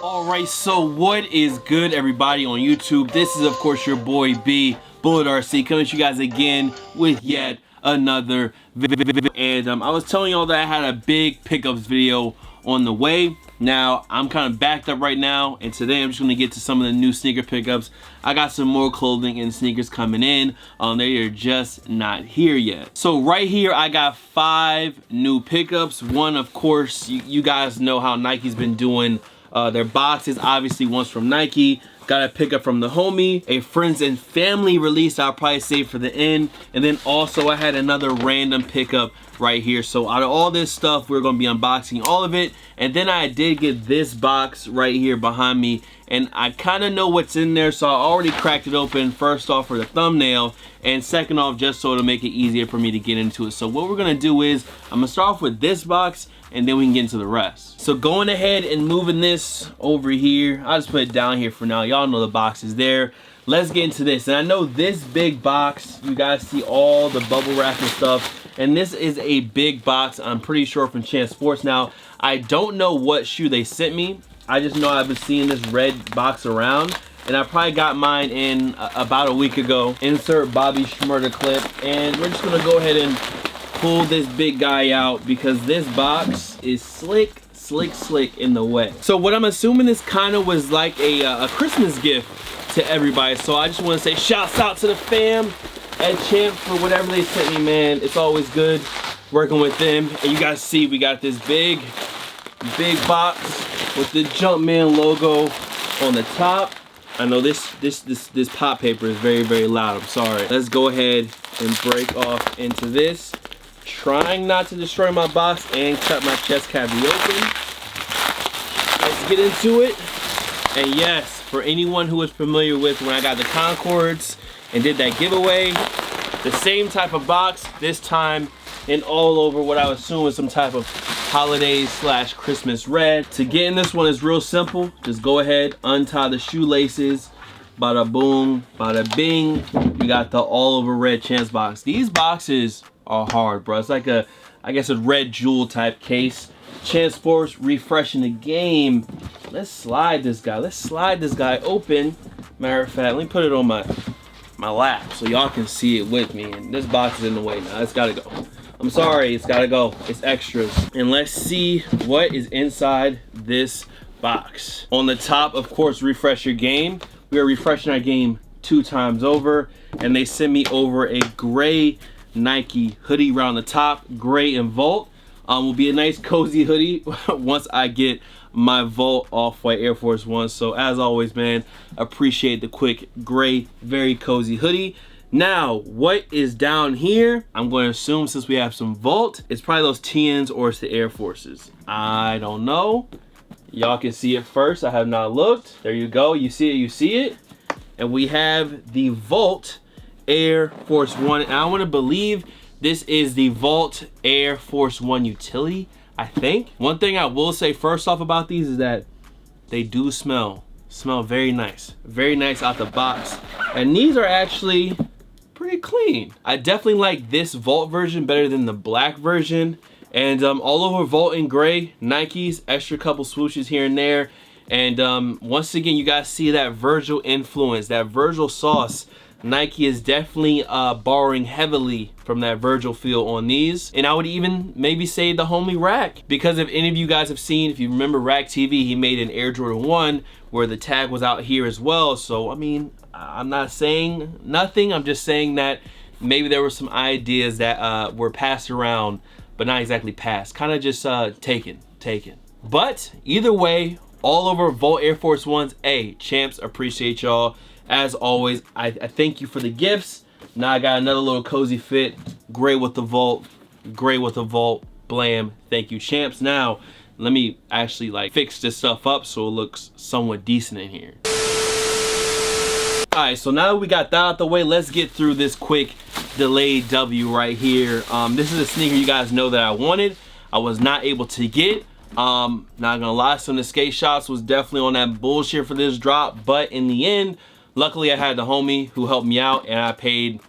Alright, so what is good, everybody on YouTube? This is of course your boy B, Bullet RC, coming to you guys again with yet another video. And I was telling y'all that I had a big pickups video on the way. Now I'm kind of backed up right now, and today I'm just going to get to some of the new sneaker pickups. I got some more clothing and sneakers coming in. They are just not here yet. So right here I got 5 new pickups. One, of course, you guys know how Nike's been doing their boxes. Obviously, one's from Nike. Got a pickup from the homie. A friends and family release I'll probably save for the end. And then also I had another random pickup right here. So out of all this stuff, we're gonna be unboxing all of it. And then I did get this box right here behind me, and I kind of know what's in there, so I already cracked it open, first off for the thumbnail, and second off just so to make it easier for me to get into it. So what we're gonna do is I'm gonna start off with this box, and then we can get into the rest. So going ahead and moving this over here, I'll just put it down here for now. Y'all know the box is there. Let's get into this. And I know this big box, you guys see all the bubble wrap and stuff, and this is a big box, I'm pretty sure, from Champ Sports. Now, I don't know what shoe they sent me. I just know I've been seeing this red box around, and I probably got mine in about a week ago. Insert Bobby Schmurda clip, and we're just gonna go ahead and pull this big guy out because this box is slick in the way. So what I'm assuming this kind of was like a Christmas gift to everybody. So I just want to say shouts out to the fam at Champ for whatever they sent me, man. It's always good working with them. And you guys see we got this big box with the Jumpman logo on the top. I know this pop paper is very loud. I'm sorry. Let's go ahead and break off into this. Trying not to destroy my box and cut my chest cavity open. Let's get into it. And yes, for anyone who is familiar with when I got the Concords and did that giveaway, the same type of box, this time in all over what I would assume is some type of holiday / Christmas red. To get in this one is real simple. Just go ahead, untie the shoelaces, bada boom, bada bing. You got the all over red Champs box. These boxes are hard, bro. It's like I guess a red jewel type case. Champ Sports refreshing the game. Let's slide this guy open. Matter of fact, let me put it on my lap so y'all can see it with me. And this box is in the way now. It's gotta go. I'm sorry, it's gotta go. It's extras. And let's see what is inside this box. On the top, of course, refresh your game. We are refreshing our game 2 times over, and they sent me over a gray Nike hoodie around the top, gray and Volt. Will be a nice cozy hoodie once I get my Volt Off-White Air Force One. So as always, man, appreciate the quick gray, very cozy hoodie. Now, what is down here? I'm going to assume, since we have some Volt, it's probably those TNs or it's the Air Forces. I don't know. Y'all can see it first. I have not looked. There you go. You see it, you see it. And we have the Volt Air Force One, and I want to believe this is the Volt Air Force One utility, I think. One thing I will say first off about these is that they do smell very nice out the box, and these are actually pretty clean. I definitely like this Volt version better than the black version, and all over Volt in gray, Nikes, extra couple swooshes here and there, and once again you guys see that Virgil influence, that Virgil sauce. Nike is definitely borrowing heavily from that Virgil feel on these. And I would even maybe say the homie Rack, because if any of you guys have seen, if you remember Rack TV, he made an Air Jordan 1 where the tag was out here as well. So I mean, I'm not saying nothing, I'm just saying that maybe there were some ideas that were passed around, but not exactly passed, kind of just taken. But either way, all over Volt Air Force Ones. Hey, Champs, appreciate y'all. As always, I thank you for the gifts. Now I got another little cozy fit. Gray with the Volt. Blam. Thank you, Champs. Now, let me actually like fix this stuff up so it looks somewhat decent in here. Alright, so now that we got that out the way, let's get through this quick delayed W right here. This is a sneaker you guys know that I wanted. I was not able to get. Not gonna lie, some of the skate shops was definitely on that bullshit for this drop, but in the end, luckily I had the homie who helped me out, and I paid,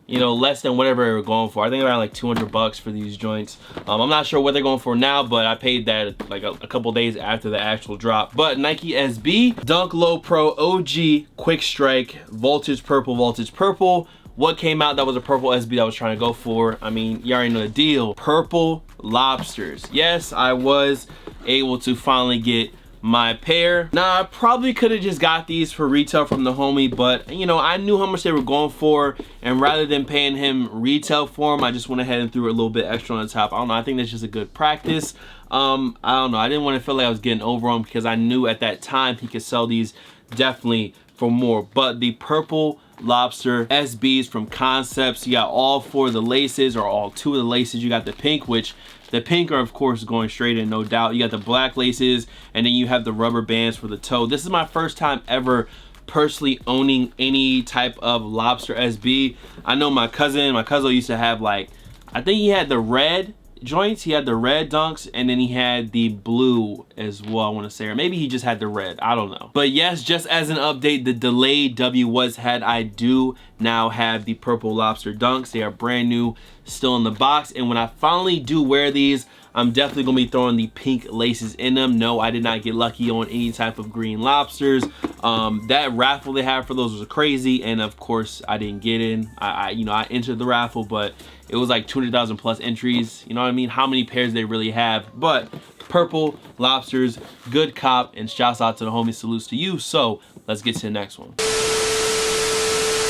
you know, less than whatever they were going for. I think around like 200 bucks for these joints. I'm not sure what they're going for now, but I paid that like a couple days after the actual drop. But Nike SB, Dunk Low Pro OG, Quick Strike, Voltage Purple, Voltage Purple. What came out that was a purple SB that I was trying to go for? I mean, you already know the deal. Purple Lobsters. Yes, I was able to finally get my pair. Now, I probably could have just got these for retail from the homie, but you know, I knew how much they were going for, and rather than paying him retail for them, I just went ahead and threw a little bit extra on the top. I don't know, I think that's just a good practice. I don't know, I didn't want to feel like I was getting over him because I knew at that time he could sell these definitely for more. But the Purple Lobster SBs from Concepts, you got all 4 of the laces, or all 2 of the laces. You got the pink, which the pink are of course going straight in, no doubt. You got the black laces, and then you have the rubber bands for the toe. This is my first time ever personally owning any type of Lobster SB. I know my cousin used to have, like, I think he had the red joints, he had the red dunks, and then he had the blue as well, I want to say, or maybe he just had the red, I don't know. But yes, just as an update, the delayed W was had. I do now have the Purple Lobster dunks. They are brand new, still in the box, and when I finally do wear these, I'm definitely gonna be throwing the pink laces in them. No, I did not get lucky on any type of green lobsters. That raffle they had for those was crazy, and of course I didn't get in. You know, I entered the raffle, but it was like 200,000 plus entries. You know what I mean? How many pairs they really have? But Purple Lobsters, good cop, and shouts out to the homie, salutes to you. So let's get to the next one.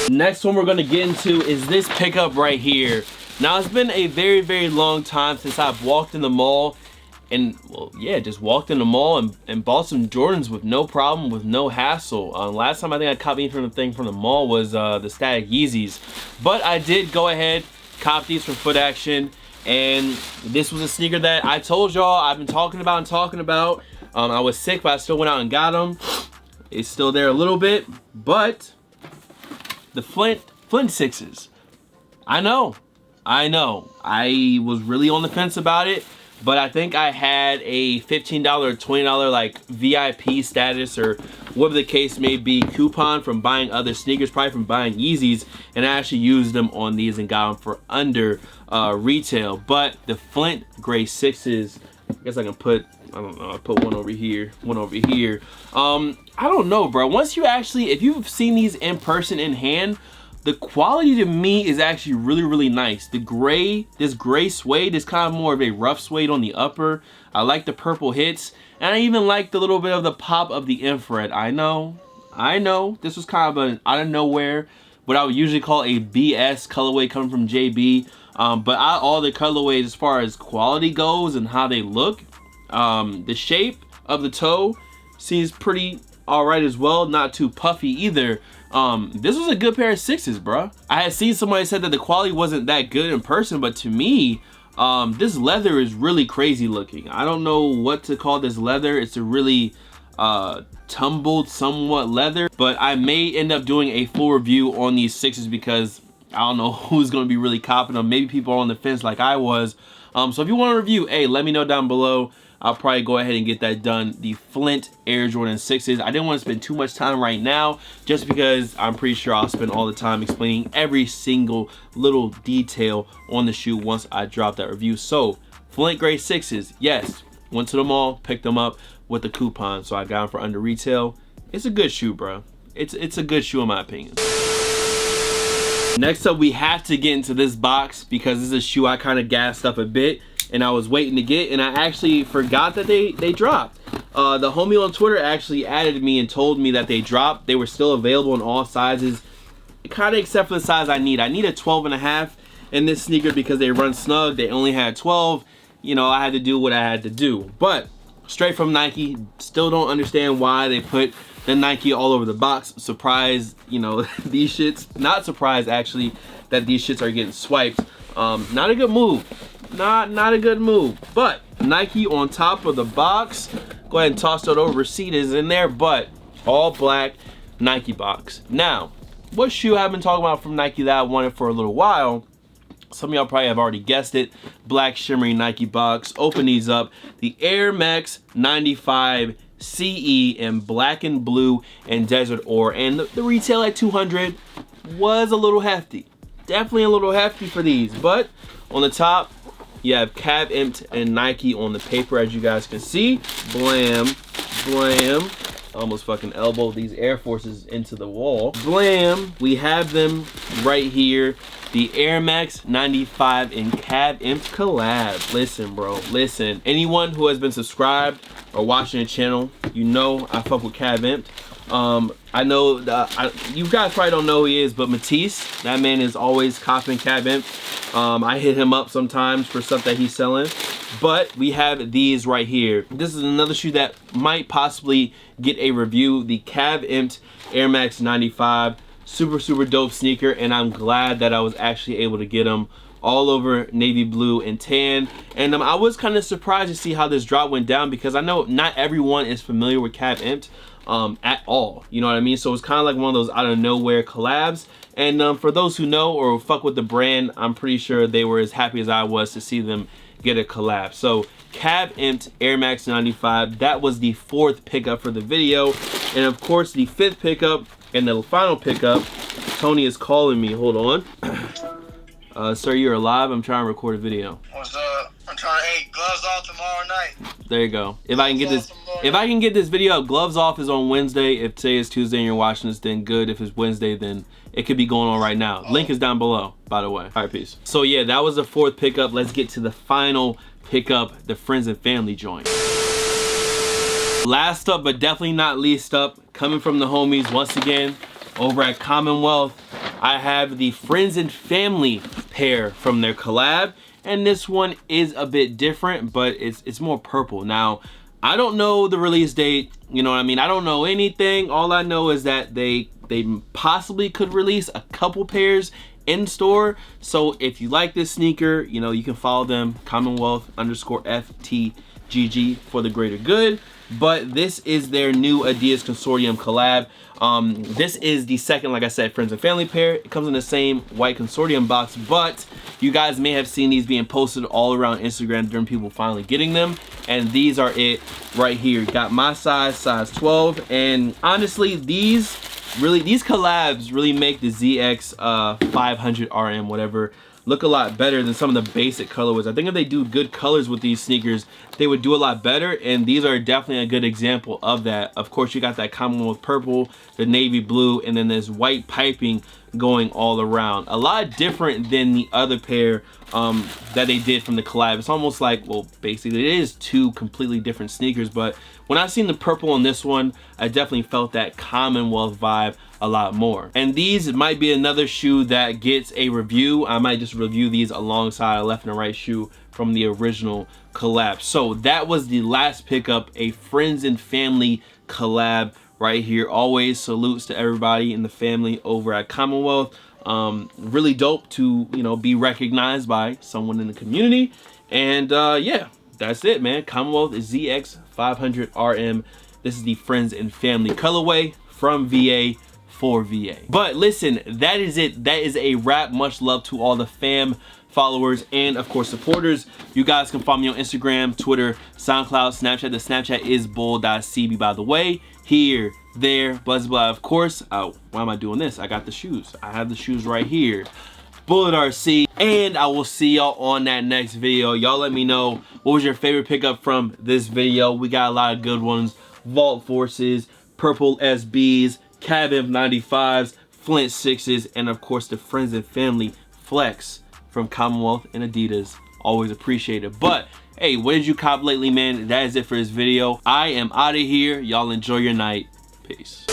Next one we're gonna get into is this pickup right here. Now, it's been a very, very long time since I've walked in the mall and, well, yeah, just walked in the mall and bought some Jordans with no problem, with no hassle. Last time I think I caught me from the mall was the Static Yeezys. But I did go ahead, cop these from Foot Action, and this was a sneaker that I told y'all I've been talking about. I was sick, but I still went out and got them. It's still there a little bit, but the Flint 6s. I know. I was really on the fence about it, but I think I had a $15 or $20 like VIP status, or whatever the case may be, coupon from buying other sneakers, probably from buying Yeezys, and I actually used them on these and got them for under retail. But the Flint Gray 6s, I guess I can put, I don't know, I put one over here, one over here. I don't know, bro. Once you actually, if you've seen these in person, in hand, the quality to me is actually really, really nice. The gray, this gray suede is kind of more of a rough suede on the upper. I like the purple hits, and I even like the little bit of the pop of the infrared. I know, this was kind of an out of nowhere, what I would usually call a BS colorway coming from JB. But all the colorways as far as quality goes and how they look, the shape of the toe seems pretty all right as well, not too puffy either. This was a good pair of 6s, bro. I had seen somebody said that the quality wasn't that good in person, but to me, this leather is really crazy looking. I don't know what to call this leather. It's a really tumbled somewhat leather, but I may end up doing a full review on these 6s because I don't know who's going to be really copping them. Maybe people are on the fence like I was. So if you want a review, hey, let me know down below. I'll probably go ahead and get that done. The Flint Air Jordan 6s. I didn't want to spend too much time right now, just because I'm pretty sure I'll spend all the time explaining every single little detail on the shoe once I drop that review. So, Flint Gray 6s, yes. Went to the mall, picked them up with the coupon, so I got them for under retail. It's a good shoe, bro. It's a good shoe in my opinion. Next up, we have to get into this box because this is a shoe I kind of gassed up a bit and I was waiting to get, and I actually forgot that they dropped. The homie on Twitter actually added me and told me that they dropped. They were still available in all sizes, kind of except for the size I need. I need a 12.5 in this sneaker because they run snug. They only had 12. You know, I had to do what I had to do. But straight from Nike, still don't understand why they put the Nike all over the box. Surprised, you know, these shits, not surprised actually that these shits are getting swiped. Not a good move. Not a good move. But Nike on top of the box. Go ahead and toss that over. Receipt is in there, but all black Nike box. Now, what shoe I've been talking about from Nike that I wanted for a little while? Some of y'all probably have already guessed it. Black shimmery Nike box. Open these up. The Air Max 95 CE in black and blue and desert ore. And the retail at 200 was a little hefty. definitely a little hefty for these. But on the top, you have Cav Impt and Nike on the paper, as you guys can see. Blam, blam. Almost fucking elbowed these Air Forces into the wall. Blam. We have them right here. The Air Max 95 in Cav Impt collab. Listen, bro. Listen. Anyone who has been subscribed or watching the channel, you know I fuck with Cav Impt. I know you guys probably don't know who he is, but Matisse, that man is always copping Cav Impt. I hit him up sometimes for stuff that he's selling. But we have these right here. This is another shoe that might possibly get a review. The Cav Impt Air Max 95. Super dope sneaker, and I'm glad that I was actually able to get them all over navy blue and tan. And I was kind of surprised to see how this drop went down, because I know not everyone is familiar with Cav Impt at all, you know what I mean? So it's kind of like one of those out of nowhere collabs. And for those who know or fuck with the brand, I'm pretty sure they were as happy as I was to see them get a collab. So Cav Impt Air Max 95, that was the 4th pickup for the video. And of course the 5th pickup and the final pickup. Tony is calling me, hold on. Sir, you're alive? I'm trying to record a video. What's up? I'm trying to, hey, gloves off tomorrow night. There you go. If I can get this video up, gloves off is on Wednesday. If today is Tuesday and you're watching this, then good. If it's Wednesday, then it could be going on right now. Link is down below, by the way. All right, peace. So yeah, that was the 4th pickup. Let's get to the final pickup, the friends and family joint. Last up, but definitely not least up, coming from the homies once again over at Commonwealth, I have the friends and family pair from their collab, and this one is a bit different, but it's more purple. Now, I don't know the release date, you know what I mean? I don't know anything. All I know is that they possibly could release a couple pairs in store. So if you like this sneaker, you know, you can follow them, Commonwealth_FTGG for the greater good. But this is their new Adidas Consortium collab. This is the 2nd, like I said, friends and family pair. It comes in the same white Consortium box, but you guys may have seen these being posted all around Instagram during people finally getting them. And these are it right here. Got my size 12. And honestly, these collabs really make the ZX 500 RM, whatever, look a lot better than some of the basic colorways. I think if they do good colors with these sneakers, they would do a lot better, and these are definitely a good example of that. Of course, you got that Commonwealth purple, the navy blue, and then this white piping going all around. A lot different than the other pair that they did from the collab. It's almost like, well, basically it is 2 completely different sneakers, but when I seen the purple on this one, I definitely felt that Commonwealth vibe a lot more. And these might be another shoe that gets a review. I might just review these alongside a left and a right shoe from the original collab. So that was the last pickup, a friends and family collab right here. Always salutes to everybody in the family over at Commonwealth. Really dope to, you know, be recognized by someone in the community. And yeah, that's it, man. Commonwealth is ZX 500 RM. This is the friends and family colorway from VA for VA. But listen, that is it. That is a wrap. Much love to all the fam, followers, and of course supporters. You guys can follow me on Instagram, Twitter, SoundCloud, Snapchat. The Snapchat is bull.cb, by the way. Here, there, blah. Of course, why am I doing this? I got the shoes. I have the shoes right here. Bullet RC, and I will see y'all on that next video. Y'all let me know what was your favorite pickup from this video. We got a lot of good ones. Vault Forces, Purple SBs, Cav Impt 95s, Flint 6s, and of course the friends and family flex from Commonwealth and Adidas. Always appreciate it. But hey, what did you cop lately, man? That is it for this video. I am out of here. Y'all enjoy your night. Peace.